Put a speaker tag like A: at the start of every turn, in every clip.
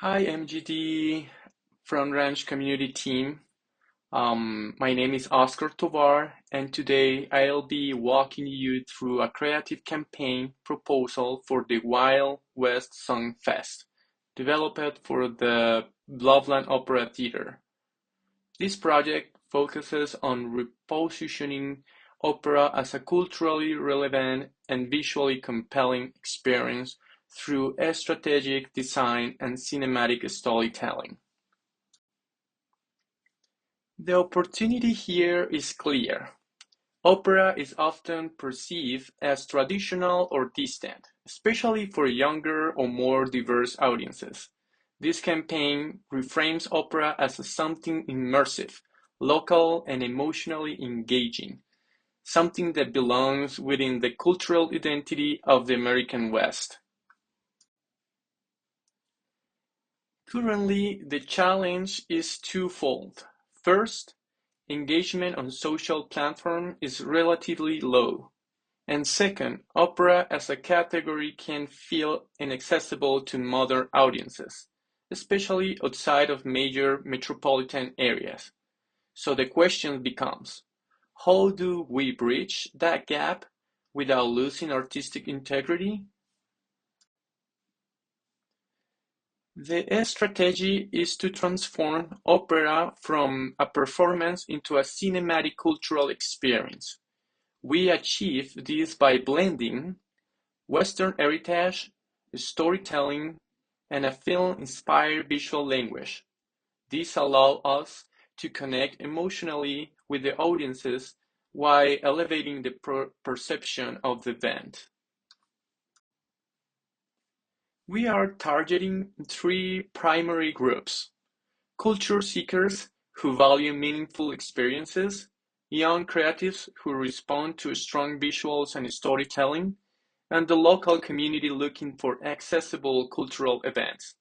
A: Hi, MGD Front Ranch Community Team. My name is Oscar Tovar, and today I'll be walking you through a creative campaign proposal for the Wild West Song Fest, developed for the Loveland Opera Theater. This project focuses on repositioning opera as a culturally relevant and visually compelling experience through a strategic design and cinematic storytelling. The opportunity here is clear. Opera is often perceived as traditional or distant, especially for younger or more diverse audiences. This campaign reframes opera as something immersive, local, and emotionally engaging, something that belongs within the cultural identity of the American West. Currently, the challenge is twofold. First, engagement on social platforms is relatively low. And second, opera as a category can feel inaccessible to modern audiences, especially outside of major metropolitan areas. So the question becomes, how do we bridge that gap without losing artistic integrity? The strategy is to transform opera from a performance into a cinematic cultural experience. We achieve this by blending Western heritage, storytelling, and a film-inspired visual language. This allows us to connect emotionally with the audiences while elevating the perception of the event. We are targeting three primary groups: culture seekers who value meaningful experiences, young creatives who respond to strong visuals and storytelling, and the local community looking for accessible cultural events.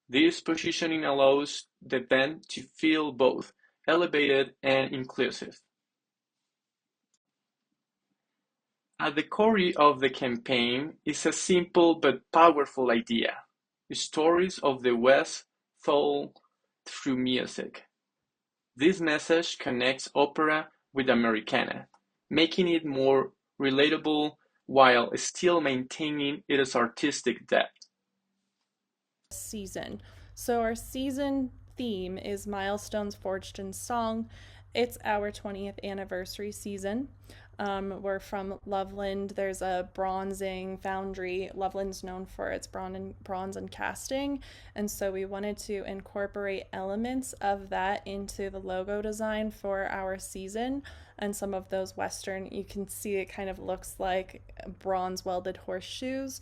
A: This positioning allows the event to feel both elevated and inclusive. At the core of the campaign is a simple but powerful idea: stories of the West told through music. This message connects opera with Americana, making it more relatable while still maintaining its artistic depth.
B: Season. So our season theme is Milestones Forged in Song. It's our 20th anniversary season. We're from Loveland. There's a bronzing foundry. Loveland's known for its bronze and casting, and so we wanted to incorporate elements of that into the logo design for our season. And some of those Western, you can see it kind of looks like bronze welded horseshoes.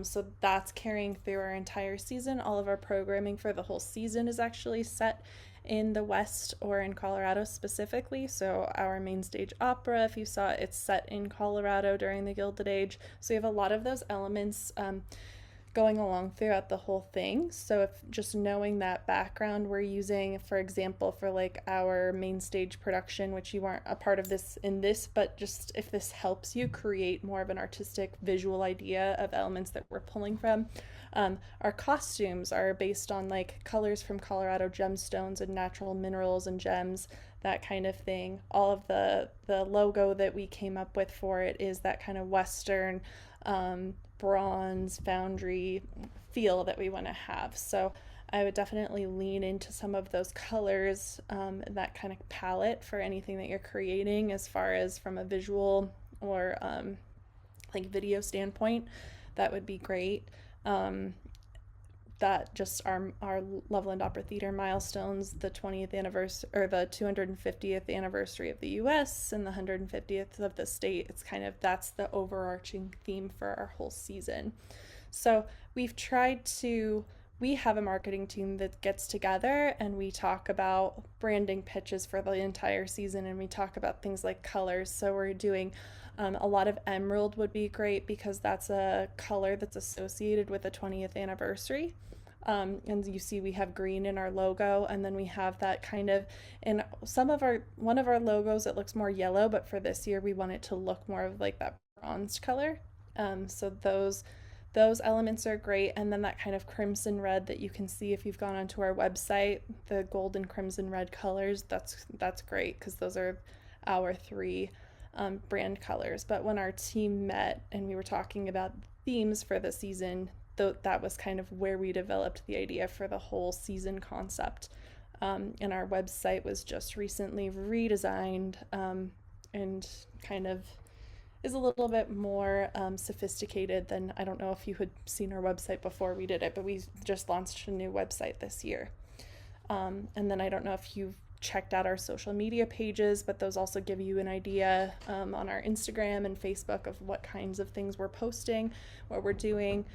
B: So that's carrying through our entire season. All of our programming for the whole season is actually set in the West or in Colorado specifically. So our main stage opera, if you saw it, it's set in Colorado during the Gilded Age. So you have a lot of those elements going along throughout the whole thing. So if just knowing that background we're using, for example, for like our main stage production, which you weren't a part of this in this, but just if this helps you create more of an artistic visual idea of elements that we're pulling from. Our costumes are based on like colors from Colorado gemstones and natural minerals and gems, that kind of thing. All of the logo that we came up with for it is that kind of Western bronze foundry feel that we want to have. So I would definitely lean into some of those colors, that kind of palette for anything that you're creating as far as from a visual or like video standpoint. That would be great. That just our Loveland Opera Theater milestones, the 20th anniversary or the 250th anniversary of the US and the 150th of the state. It's kind of that's the overarching theme for our whole season. So we have a marketing team that gets together and we talk about branding pitches for the entire season, and we talk about things like colors. So we're doing a lot of emerald would be great because that's a color that's associated with the 20th anniversary. And you see we have green in our logo, and then we have that kind of in one of our logos it looks more yellow, but for this year we want it to look more of like that bronzed color. So those elements are great. And then that kind of crimson red that you can see if you've gone onto our website, the gold and crimson red colors, that's great because those are our three brand colors. But when our team met and we were talking about themes for the season, that was kind of where we developed the idea for the whole season concept. And our website was just recently redesigned, and kind of is a little bit more sophisticated than, I don't know if you had seen our website before we did it, but we just launched a new website this year. And then I don't know if you've checked out our social media pages, but those also give you an idea on our Instagram and Facebook of what kinds of things we're posting, what we're doing.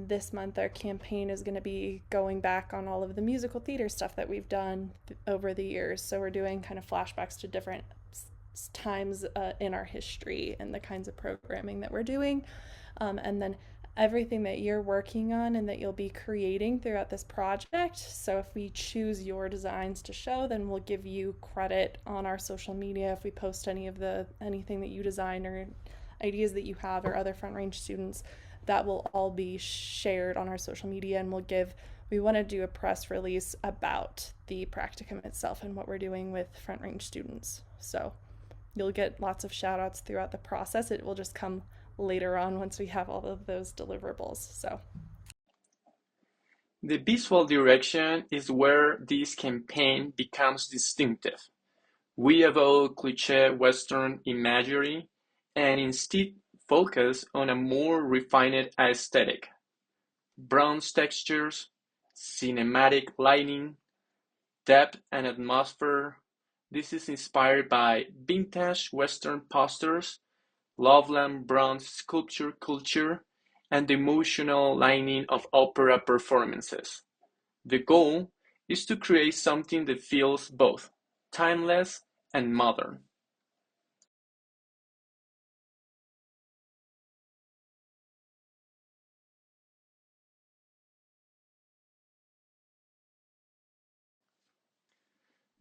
B: This month, our campaign is going to be going back on all of the musical theater stuff that we've done over the years. So we're doing kind of flashbacks to different times in our history and the kinds of programming that we're doing. And then everything that you're working on and that you'll be creating throughout this project. So if we choose your designs to show, then we'll give you credit on our social media if we post anything that you design or ideas that you have, or other Front Range students. That will all be shared on our social media, and we want to do a press release about the practicum itself and what we're doing with Front Range students. So you'll get lots of shout outs throughout the process. It will just come later on once we have all of those deliverables. So
A: The visual direction is where this campaign becomes distinctive. We avoid cliché Western imagery and instead focus on a more refined aesthetic. Bronze textures, cinematic lighting, depth and atmosphere. This is inspired by vintage Western posters, Loveland bronze sculpture culture, and the emotional lining of opera performances. The goal is to create something that feels both timeless and modern.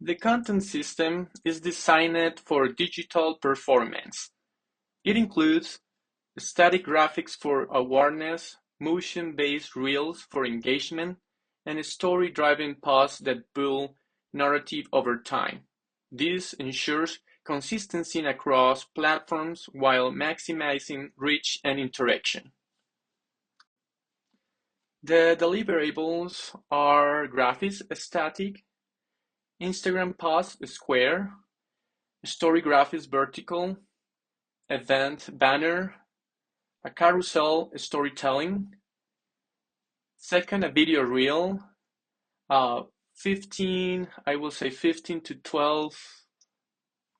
A: The content system is designed for digital performance. It includes static graphics for awareness, motion-based reels for engagement, and story-driven posts that build narrative over time. This ensures consistency across platforms while maximizing reach and interaction. The deliverables are graphics static, Instagram post square, story graphics vertical, event banner, a carousel storytelling, second a video reel, 15, I will say 15 to 12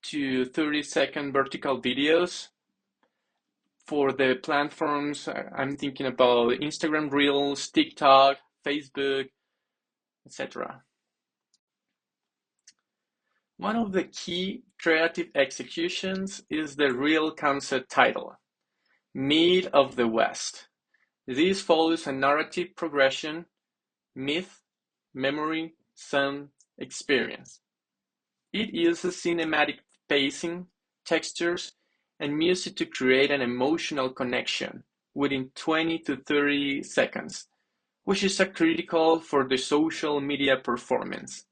A: to 30-second vertical videos. For the platforms, I'm thinking about Instagram Reels, TikTok, Facebook, etc. One of the key creative executions is the reel concept title, Myth of the West. This follows a narrative progression: myth, memory, sun, experience. It uses cinematic pacing, textures, and music to create an emotional connection within 20 to 30 seconds, which is critical for the social media performance.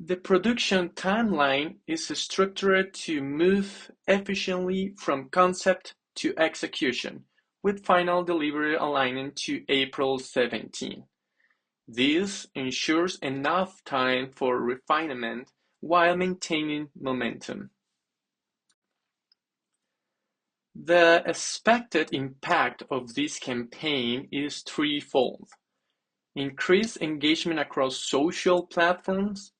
A: The production timeline is structured to move efficiently from concept to execution, with final delivery aligning to April 17. This ensures enough time for refinement while maintaining momentum. The expected impact of this campaign is threefold: increased engagement across social platforms,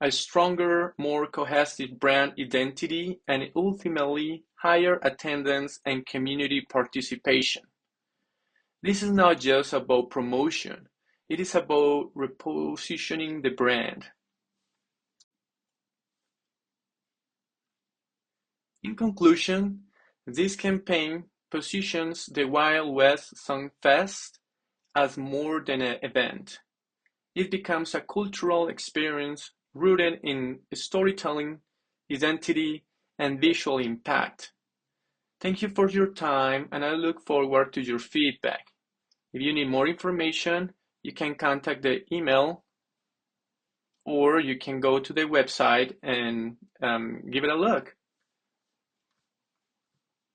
A: a stronger, more cohesive brand identity, and ultimately higher attendance and community participation. This is not just about promotion, it is about repositioning the brand. In conclusion, this campaign positions the Wild West Songfest as more than an event. It becomes a cultural experience rooted in storytelling, identity, and visual impact. Thank you for your time, and I look forward to your feedback. If you need more information, you can contact the email or you can go to the website and give it a look.